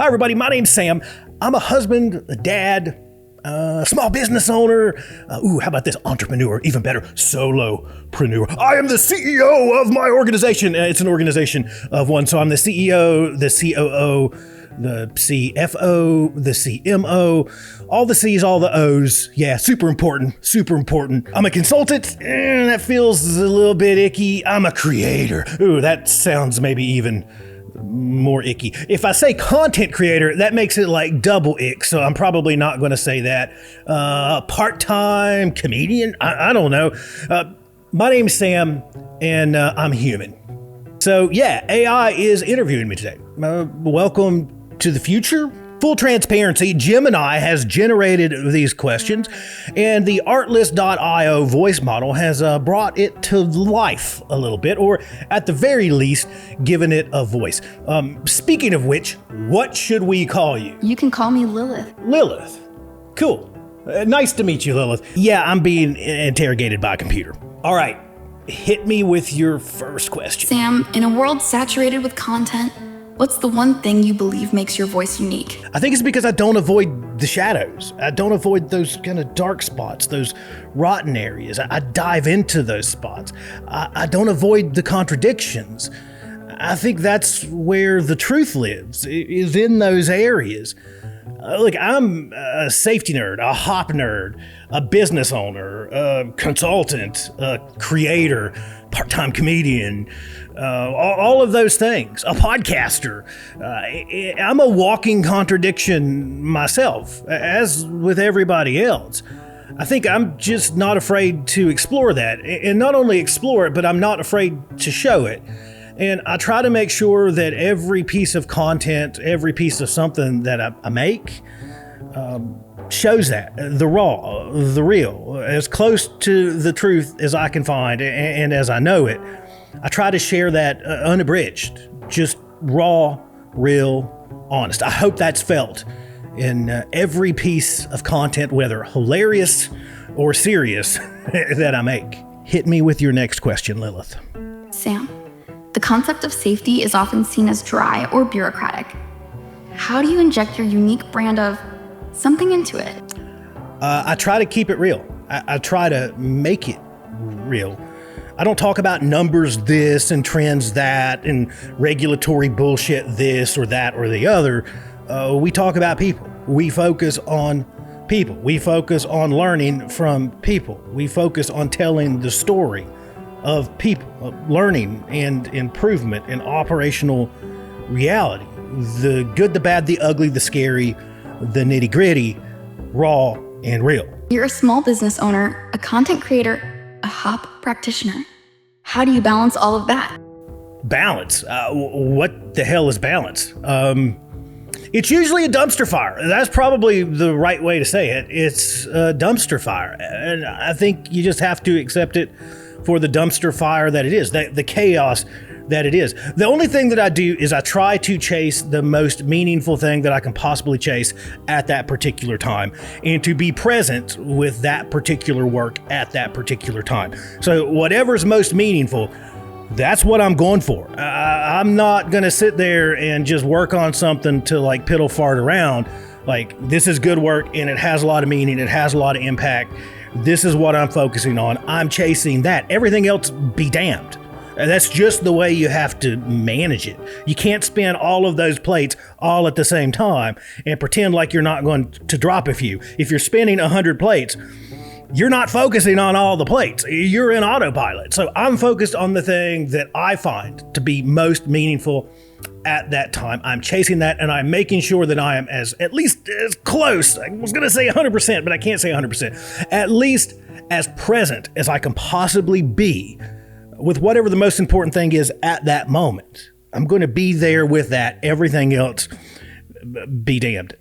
Hi, everybody. My name's Sam. I'm a husband, a dad, small business owner. How about this? Entrepreneur. Even better, solopreneur. I am the CEO of my organization. It's an organization of one. So I'm the CEO, the COO, the CFO, the CMO, all the C's, all the O's. Yeah, super important, super important. I'm a consultant. That feels a little bit icky. I'm a creator. Ooh, that sounds maybe even more icky. If I say content creator, that makes it like double ick, so I'm probably not going to say that. Part-time comedian? I don't know. My name's Sam, and I'm human. So yeah, AI is interviewing me today. Welcome to the future. Full transparency, Gemini has generated these questions, and the Artlist.io voice model has brought it to life a little bit, or at the very least, given it a voice. Speaking of which, what should we call you? You can call me Lilith. Lilith. Cool. Nice to meet you, Lilith. Yeah, I'm being interrogated by a computer. All right, hit me with your first question. Sam, in a world saturated with content, what's the one thing you believe makes your voice unique? I think it's because I don't avoid the shadows. I don't avoid those kind of dark spots, those rotten areas. I dive into those spots. I don't avoid the contradictions. I think that's where the truth lives, is in those areas. Look, I'm a safety nerd, a hop nerd, a business owner, a consultant, a creator, part-time comedian, all of those things, a podcaster. I'm a walking contradiction myself, as with everybody else. I think I'm just not afraid to explore that, and not only explore it, but I'm not afraid to show it. And I try to make sure that every piece of content, every piece of something that I make shows that, the raw, the real, as close to the truth as I can find and as I know it. I try to share that unabridged, just raw, real, honest. I hope that's felt in every piece of content, whether hilarious or serious, that I make. Hit me with your next question, Lilith. Sam, the concept of safety is often seen as dry or bureaucratic. How do you inject your unique brand of something into it? I try to keep it real. I try to make it real. I don't talk about numbers this and trends that and regulatory bullshit this or that or the other. We talk about people. We focus on people. We focus on learning from people. We focus on telling the story of people, of learning and improvement and operational reality. The good, the bad, the ugly, the scary, the nitty gritty, raw and real. You're a small business owner, a content creator, a hop practitioner. How do you balance all of that? Balance? What the hell is balance? It's usually a dumpster fire. That's probably the right way to say it. It's a dumpster fire. And I think you just have to accept it for the dumpster fire that it is, the chaos that it is. The only thing that I do is I try to chase the most meaningful thing that I can possibly chase at that particular time, and to be present with that particular work at that particular time. So whatever's most meaningful, that's what I'm going for. I'm not going to sit there and just work on something to like piddle fart around. Like, this is good work and it has a lot of meaning, it has a lot of impact. This is what I'm focusing on. I'm chasing that. Everything else, be damned. And that's just the way you have to manage it. You can't spin all of those plates all at the same time and pretend like you're not going to drop a few. If you're spinning 100 plates, you're not focusing on all the plates. You're in autopilot. So I'm focused on the thing that I find to be most meaningful at that time. I'm chasing that, and I'm making sure that I am at least as close. I was going to say 100%, but I can't say 100%. At least as present as I can possibly be with whatever the most important thing is at that moment. I'm going to be there with that. Everything else, be damned.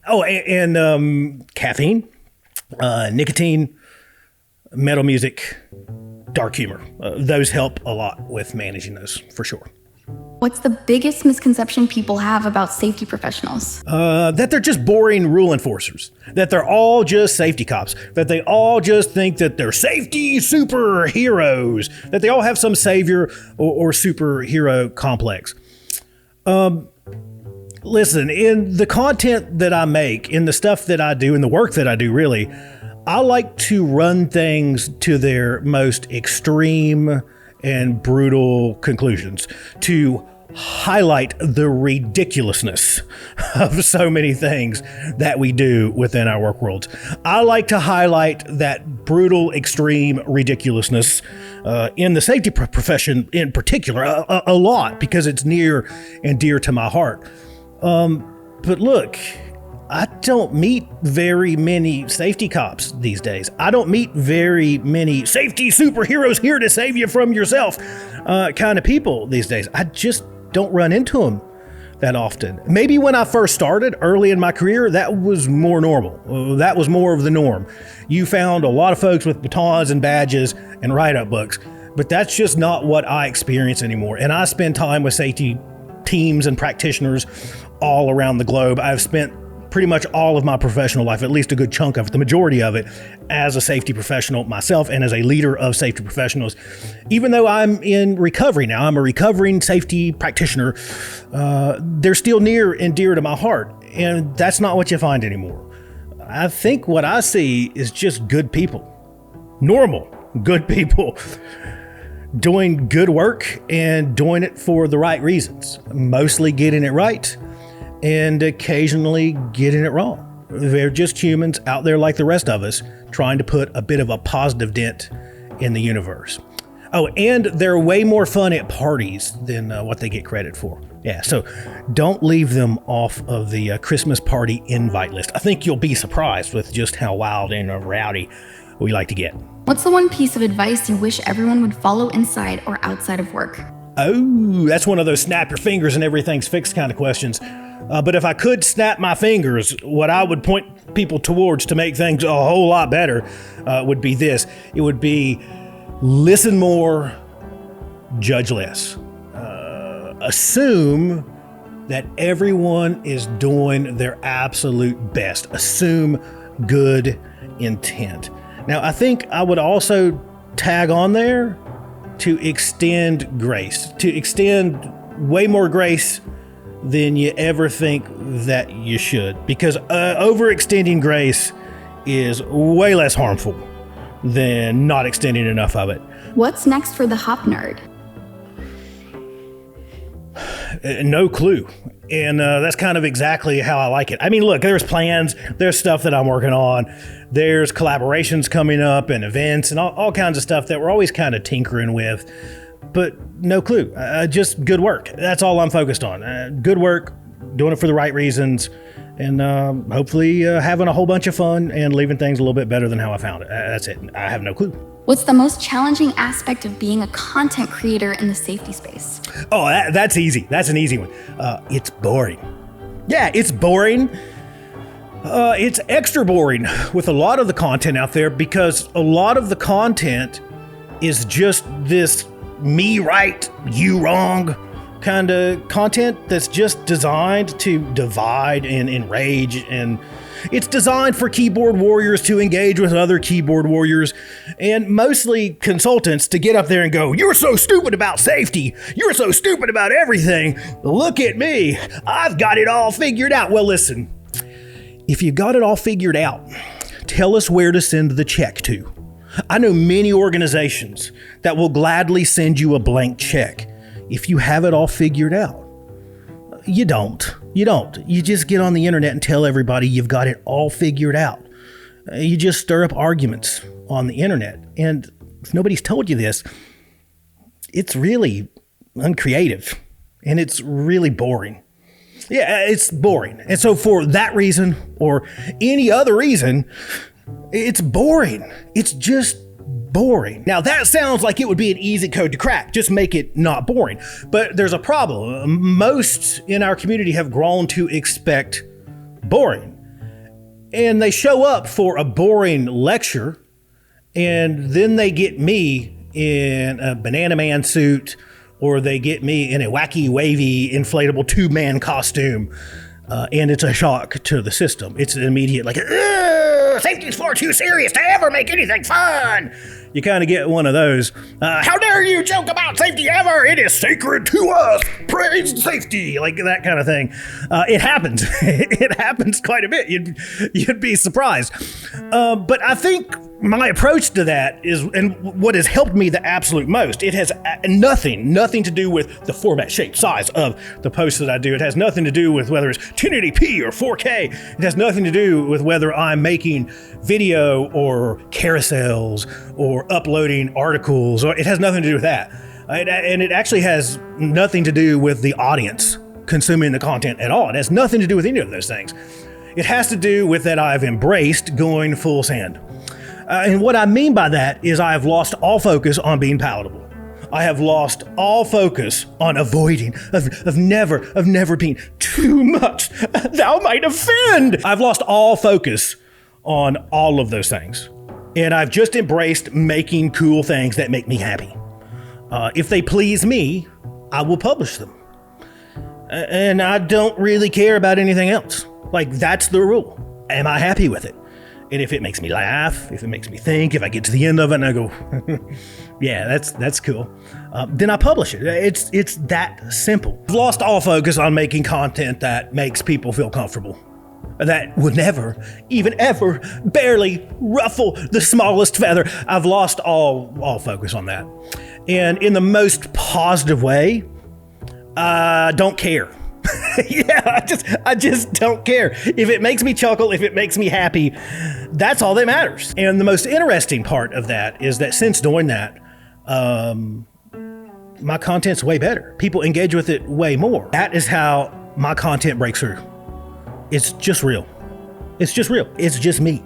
Oh, and caffeine, nicotine, metal music, dark humor. Those help a lot with managing those, for sure. What's the biggest misconception people have about safety professionals? That they're just boring rule enforcers. That they're all just safety cops. That they all just think that they're safety superheroes. That they all have some savior or superhero complex. Listen, in the content that I make, in the stuff that I do, in the work that I do, really, I like to run things to their most extreme and brutal conclusions, to highlight the ridiculousness of so many things that we do within our work worlds. I like to highlight that brutal, extreme ridiculousness in the safety profession in particular a lot, because it's near and dear to my heart. But look, I don't meet very many safety cops these days. I don't meet very many safety superheroes here to save you from yourself kind of people these days. I just don't run into them that often. Maybe when I first started early in my career, that was more normal. That was more of the norm. You found a lot of folks with batons and badges and write-up books, but that's just not what I experience anymore. And I spend time with safety teams and practitioners all around the globe. I've spent pretty much all of my professional life, at least a good chunk of it, the majority of it, as a safety professional myself and as a leader of safety professionals. Even though I'm in recovery now, I'm a recovering safety practitioner, they're still near and dear to my heart. And that's not what you find anymore. I think what I see is just good people, normal, good people, doing good work and doing it for the right reasons, mostly getting it right and occasionally getting it wrong. They're just humans out there like the rest of us, trying to put a bit of a positive dent in the universe. Oh, and they're way more fun at parties than what they get credit for. Yeah, so don't leave them off of the Christmas party invite list. I think you'll be surprised with just how wild and rowdy we like to get. What's the one piece of advice you wish everyone would follow inside or outside of work? Oh, that's one of those snap your fingers and everything's fixed kind of questions. But if I could snap my fingers, what I would point people towards to make things a whole lot better would be this. It would be listen more, judge less. Assume that everyone is doing their absolute best. Assume good intent. Now, I think I would also tag on there to extend grace, to extend way more grace than you ever think that you should, because overextending grace is way less harmful than not extending enough of it. What's next for the hop nerd? No clue. And that's kind of exactly how I like it. I mean, look, there's plans, there's stuff that I'm working on, there's collaborations coming up and events and all kinds of stuff that we're always kind of tinkering with. But no clue, just good work. That's all I'm focused on. Good work, doing it for the right reasons, and hopefully having a whole bunch of fun and leaving things a little bit better than how I found it. That's it. I have no clue. What's the most challenging aspect of being a content creator in the safety space? Oh, that's easy. That's an easy one. It's boring. Yeah, it's boring. It's extra boring with a lot of the content out there, because a lot of the content is just this me right, you wrong kind of content that's just designed to divide and enrage, and it's designed for keyboard warriors to engage with other keyboard warriors, and mostly consultants to get up there and go, "You're so stupid about safety. You're so stupid about everything. Look at me. I've got it all figured out." Well, listen, if you got it all figured out, tell us where to send the check to. I know many organizations that will gladly send you a blank check if you have it all figured out. You don't. You just get on the internet and tell everybody you've got it all figured out. You just stir up arguments on the internet. And if nobody's told you this, it's really uncreative and it's really boring. Yeah, it's boring. And so for that reason or any other reason, it's boring. It's just boring. Now that sounds like it would be an easy code to crack. Just make it not boring. But there's a problem. Most in our community have grown to expect boring. And they show up for a boring lecture, and then they get me in a Banana Man suit, or they get me in a wacky, wavy, inflatable two-man costume. And it's a shock to the system. It's an immediate like, Safety's far too serious to ever make anything fun. You kind of get one of those. How dare you joke about safety ever? It is sacred to us. Praise safety. Like that kind of thing. It happens. It happens quite a bit. You'd be surprised. But I think my approach to that is, and what has helped me the absolute most, it has nothing to do with the format, shape, size of the posts that I do. It has nothing to do with whether it's 1080p or 4K. It has nothing to do with whether I'm making video or carousels or uploading articles, or it has nothing to do with that. And it actually has nothing to do with the audience consuming the content at all. It has nothing to do with any of those things. It has to do with that I've embraced going full send. And what I mean by that is I have lost all focus on being palatable. I have lost all focus on avoiding, of never being too much. Thou might offend. I've lost all focus on all of those things. And I've just embraced making cool things that make me happy. If they please me, I will publish them. And I don't really care about anything else. Like, that's the rule. Am I happy with it? And if it makes me laugh, if it makes me think, if I get to the end of it and I go, yeah, that's cool, then I publish it. It's that simple. I've lost all focus on making content that makes people feel comfortable, that would never, even ever, barely ruffle the smallest feather. I've lost all focus on that. And in the most positive way, I don't care. Yeah, I just don't care. If it makes me chuckle, if it makes me happy, that's all that matters. And the most interesting part of that is that since doing that, my content's way better. People engage with it way more. That is how my content breaks through. It's just real. It's just real. It's just me.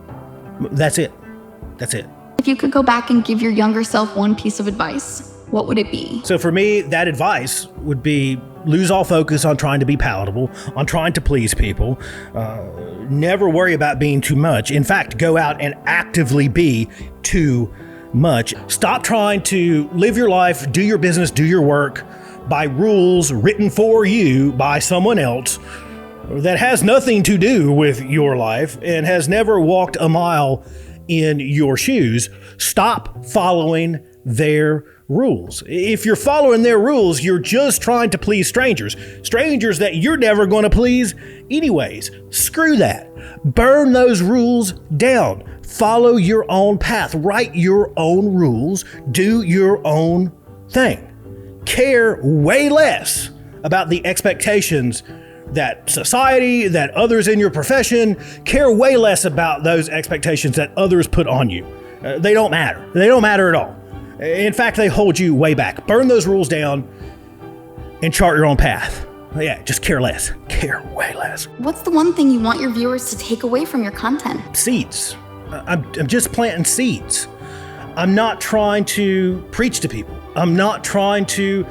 That's it. That's it. If you could go back and give your younger self one piece of advice, what would it be? So for me, that advice would be lose all focus on trying to be palatable, on trying to please people. Never worry about being too much. In fact, go out and actively be too much. Stop trying to live your life, do your business, do your work by rules written for you by someone else that has nothing to do with your life and has never walked a mile in your shoes. Stop following their rules. If you're following their rules, you're just trying to please strangers that you're never going to please anyways. Screw that. Burn those rules down. Follow your own path. Write your own rules. Do your own thing. Care way less about the expectations that society, that others in your profession, care way less about those expectations that others put on you. They don't matter. They don't matter at all. In fact, they hold you way back. Burn those rules down and chart your own path. Yeah, just care less. Care way less. What's the one thing you want your viewers to take away from your content? Seeds. I'm just planting seeds. I'm not trying to preach to people. I'm not trying to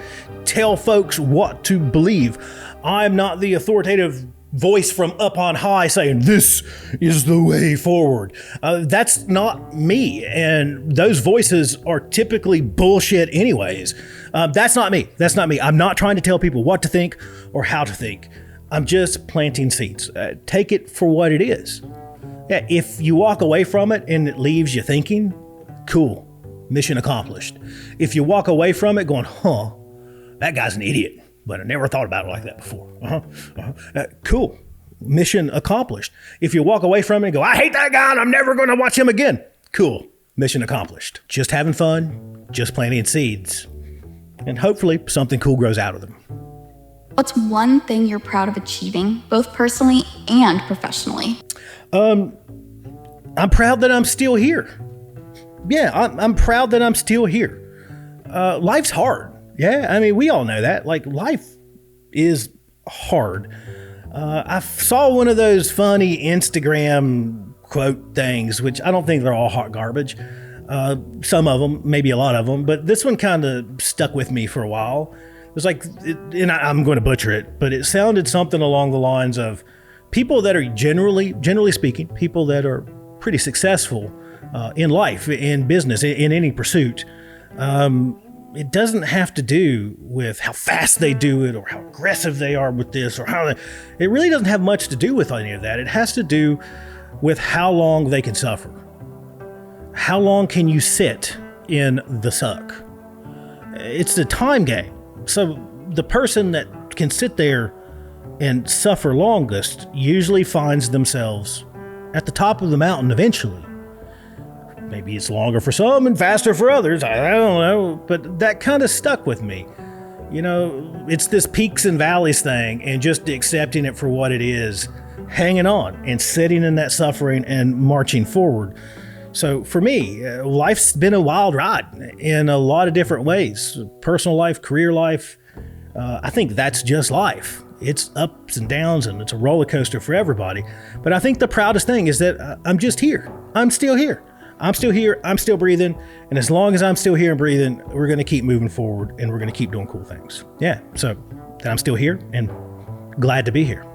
tell folks what to believe. I'm not the authoritative voice from up on high saying, this is the way forward. That's not me. And those voices are typically bullshit anyways. That's not me. That's not me. I'm not trying to tell people what to think or how to think. I'm just planting seeds. Take it for what it is. Yeah, if you walk away from it and it leaves you thinking, cool, mission accomplished. If you walk away from it going, that guy's an idiot, but I never thought about it like that before. Cool. Mission accomplished. If you walk away from it and go, I hate that guy and I'm never going to watch him again. Cool. Mission accomplished. Just having fun, just planting seeds. And hopefully something cool grows out of them. What's one thing you're proud of achieving, both personally and professionally? I'm proud that I'm still here. Yeah, I'm proud that I'm still here. Life's hard. Yeah, I mean, we all know that. Like, life is hard. I saw one of those funny Instagram quote things, which I don't think they're all hot garbage. Some of them, maybe a lot of them, but this one kind of stuck with me for a while. It was like, and I'm going to butcher it, but it sounded something along the lines of people that are generally speaking, people that are pretty successful in life, in business, in any pursuit. It doesn't have to do with how fast they do it or how aggressive they are with this or how it really doesn't have much to do with any of that. It has to do with how long they can suffer. How long can you sit in the suck? It's the time game. So the person that can sit there and suffer longest usually finds themselves at the top of the mountain eventually. Maybe it's longer for some and faster for others. I don't know, but that kind of stuck with me. You know, it's this peaks and valleys thing, and just accepting it for what it is, hanging on and sitting in that suffering and marching forward. So for me, life's been a wild ride in a lot of different ways. Personal life, career life. I think that's just life. It's ups and downs, and it's a roller coaster for everybody. But I think the proudest thing is that I'm just here. I'm still here. I'm still here. I'm still breathing. And as long as I'm still here and breathing, we're going to keep moving forward, and we're going to keep doing cool things. Yeah. So that I'm still here and glad to be here.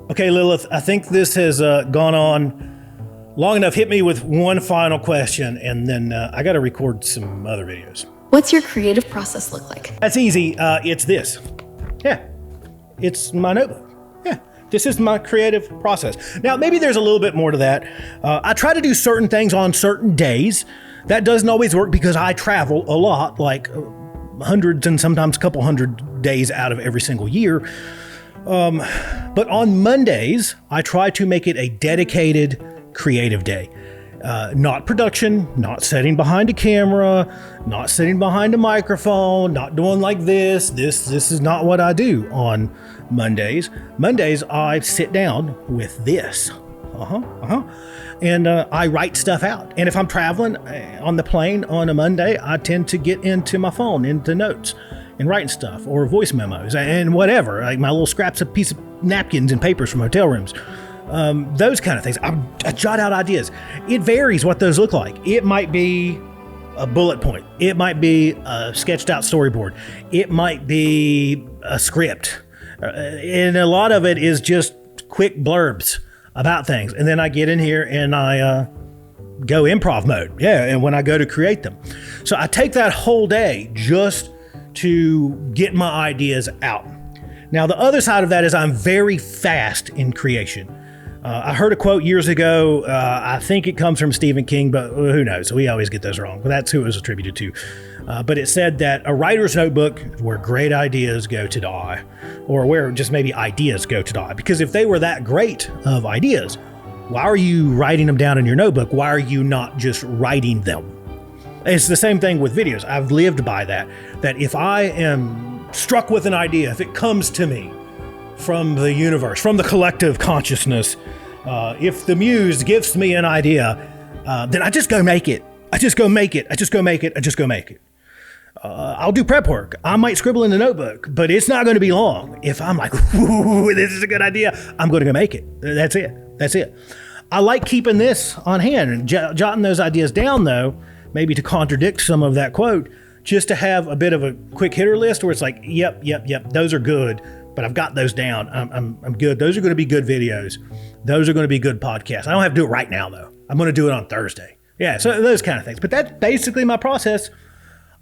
Okay, Lilith, I think this has gone on long enough. Hit me with one final question, and then I got to record some other videos. What's your creative process look like? That's easy. It's this. Yeah. It's my notebook. Yeah. This is my creative process. Now, maybe there's a little bit more to that. I try to do certain things on certain days. That doesn't always work because I travel a lot, like hundreds and sometimes a couple hundred days out of every single year. But on Mondays, I try to make it a dedicated creative day. Not production, not sitting behind a camera, not sitting behind a microphone, not doing like this. This is not what I do on Mondays. Mondays, I sit down with this. And I write stuff out. And if I'm traveling on the plane on a Monday, I tend to get into my phone, into notes, and writing stuff, or voice memos, and whatever, like my little scraps of piece of napkins and papers from hotel rooms. Those kind of things. I jot out ideas. It varies what those look like. It might be a bullet point. It might be a sketched out storyboard. It might be a script. And a lot of it is just quick blurbs about things. And then I get in here and I go improv mode. Yeah, and when I go to create them. So I take that whole day just to get my ideas out. Now, the other side of that is I'm very fast in creation. I heard a quote years ago. I think it comes from Stephen King, but who knows? We always get those wrong. But that's who it was attributed to. But it said that a writer's notebook is where great ideas go to die, or where just maybe ideas go to die. Because if they were that great of ideas, why are you writing them down in your notebook? Why are you not just writing them? It's the same thing with videos. I've lived by that if I am struck with an idea, if it comes to me from the universe, from the collective consciousness, if the muse gives me an idea, then I just go make it. I just go make it. I'll do prep work. I might scribble in the notebook, but it's not going to be long. If I'm like, ooh, this is a good idea, I'm going to go make it. That's it. I like keeping this on hand and jotting those ideas down, though, maybe to contradict some of that quote, just to have a bit of a quick hitter list where it's like, yep, those are good, but I've got those down. I'm good. Those are going to be good videos. Those are going to be good podcasts. I don't have to do it right now, though. I'm going to do it on Thursday. Yeah, so those kind of things. But that's basically my process.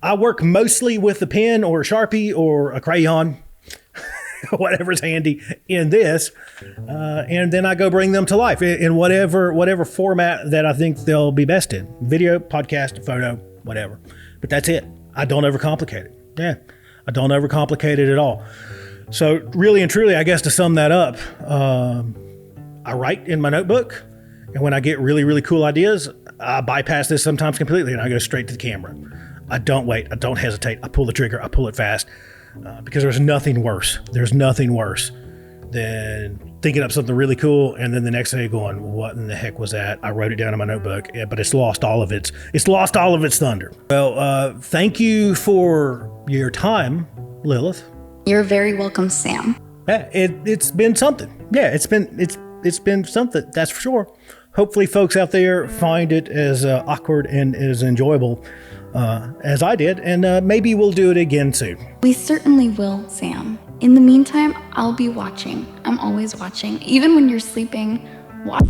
I work mostly with a pen or a Sharpie or a crayon, whatever's handy in this, and then I go bring them to life in whatever format that I think they'll be best in. Video, podcast, photo, whatever. But that's it. I don't overcomplicate it. Yeah, I don't overcomplicate it at all. So really and truly, I guess to sum that up, I write in my notebook, and when I get really, really cool ideas, I bypass this sometimes completely, and I go straight to the camera. I don't wait. I don't hesitate. I pull the trigger. I pull it fast, because there's nothing worse. There's nothing worse than thinking up something really cool, and then the next day going, "What in the heck was that? I wrote it down in my notebook, but it's lost all of its thunder." Well, thank you for your time, Lilith. You're very welcome, Sam. Yeah, it's been something. Yeah, it's been something. That's for sure. Hopefully, folks out there find it as awkward and as enjoyable as I did, and maybe we'll do it again soon. We certainly will, Sam. In the meantime, I'll be watching. I'm always watching. Even when you're sleeping, watch.